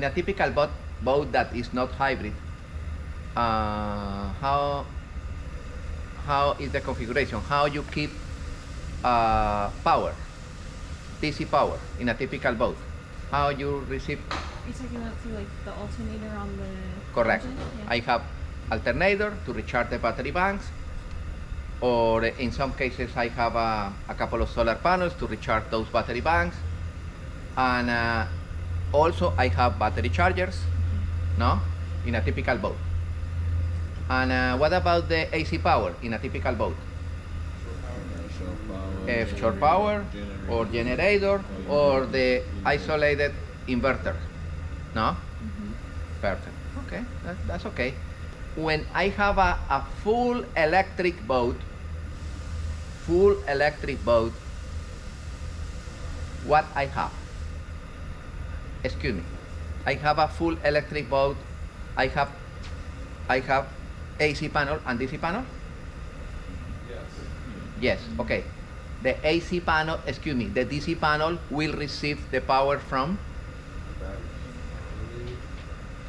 in a typical boat that is not hybrid, how is the configuration? How you keep power, DC power in a typical boat? How you receive? You're talking about through like the alternator on the Correct. engine? Yeah. I have alternator to recharge the battery banks, or in some cases I have a couple of solar panels to recharge those battery banks, and also I have battery chargers, no, in a typical boat. And what about the AC power in a typical boat? Shore power or generator or the isolated inverter, no? Perfect. Okay, that's okay. When I have a full electric boat, what I have? Excuse me. I have a full electric boat. I have AC panel and DC panel? Yes, okay. The AC panel, excuse me, the DC panel will receive the power from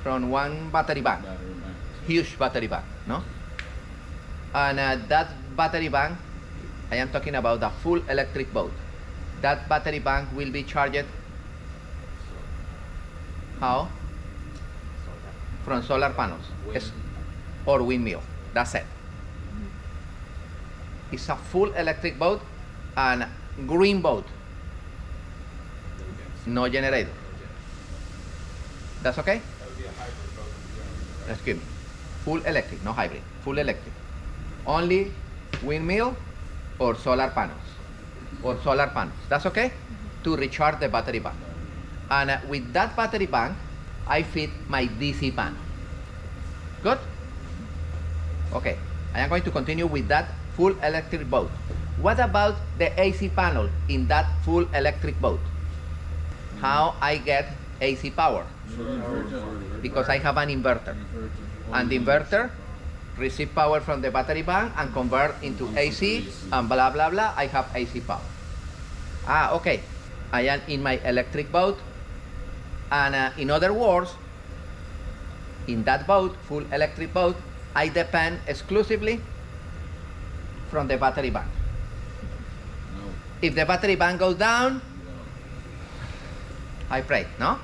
one battery bank, huge battery bank, no? And that battery bank, I am talking about the full electric boat. That battery bank will be charged how? From solar panels or windmill. That's it. It's a full electric boat and green boat. No generator. That's okay? That would be a hybrid boat. Excuse me. Full electric, no hybrid. Full electric. Only windmill or solar panels. That's okay? To recharge the battery bank. And with that battery bank, I feed my DC panel. Good? Okay. I am going to continue with that full electric boat. What about the AC panel in that full electric boat? How I get AC power? Because I have an inverter. And the inverter receive power from the battery bank and convert into AC and blah blah blah. I have AC power. Okay. I am in my electric boat, and in other words, in that boat, full electric boat, I depend exclusively from the battery bank. If the battery bank goes down, I pray, no?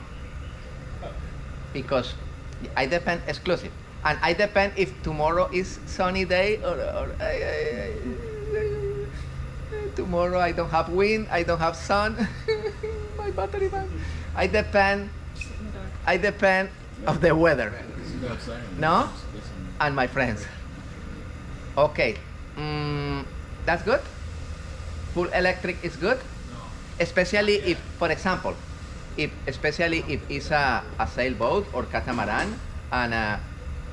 Because I depend exclusive. And I depend if tomorrow is sunny day or tomorrow I don't have wind, I don't have sun, my battery bank. I depend of the weather, no? And my friends. Okay, that's good. Full electric is good, especially if, for example, especially if it's a sailboat or catamaran, and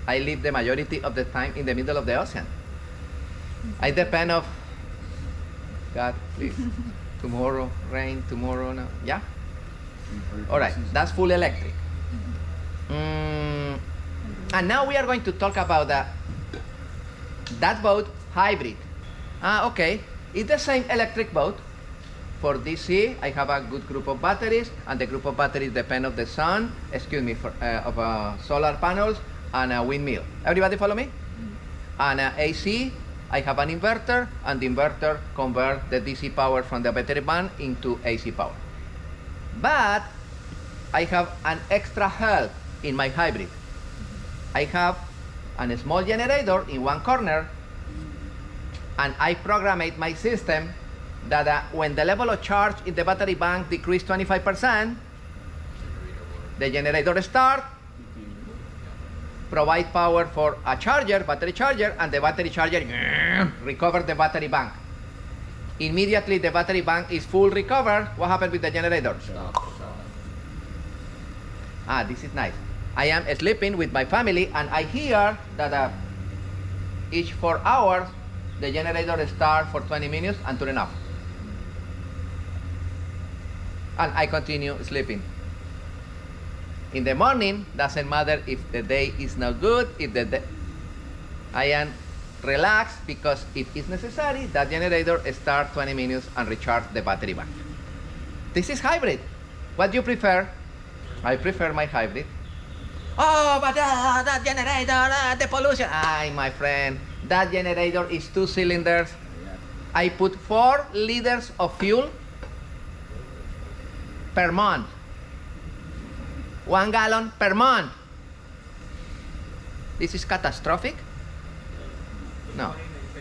I live the majority of the time in the middle of the ocean. I depend of God, please. Tomorrow, rain, tomorrow, no. Yeah? All right, that's full electric. And now we are going to talk about that boat, hybrid. Okay, it's the same electric boat. For DC, I have a good group of batteries, and the group of batteries depend of the sun, of solar panels and a windmill. Everybody follow me? And AC, I have an inverter, and the inverter converts the DC power from the battery bank into AC power. But I have an extra help in my hybrid. I have a small generator in one corner, and I programmed my system that when the level of charge in the battery bank decreased 25%, the generator starts, provide power for a charger, battery charger, and the battery charger recovers the battery bank. Immediately the battery bank is full recovered. What happened with the generator? This is nice. I am sleeping with my family, and I hear that each 4 hours the generator starts for 20 minutes and turn off. And I continue sleeping. In the morning, doesn't matter if the day is not good, I am relaxed, because if it's necessary, that generator starts 20 minutes and recharge the battery bank. This is hybrid. What do you prefer? I prefer my hybrid. Oh, but that generator, the pollution. Ay, my friend, that generator is 2 cylinders. I put 4 liters of fuel per month. 1 gallon per month. This is catastrophic? No.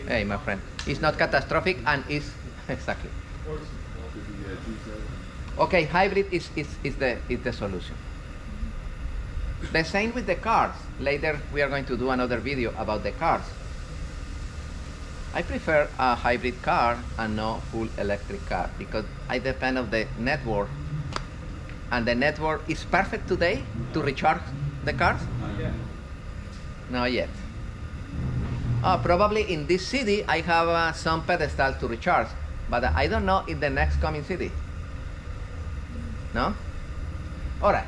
Hey, my friend, it's not catastrophic and it's exactly. Okay, hybrid is the solution. The same with the cars. Later we are going to do another video about the cars. I prefer a hybrid car and no full electric car because I depend on the network. And the network is perfect today to recharge the cars? Not yet. Not yet. Probably in this city I have some pedestal to recharge, but I don't know in the next coming city. No? All right.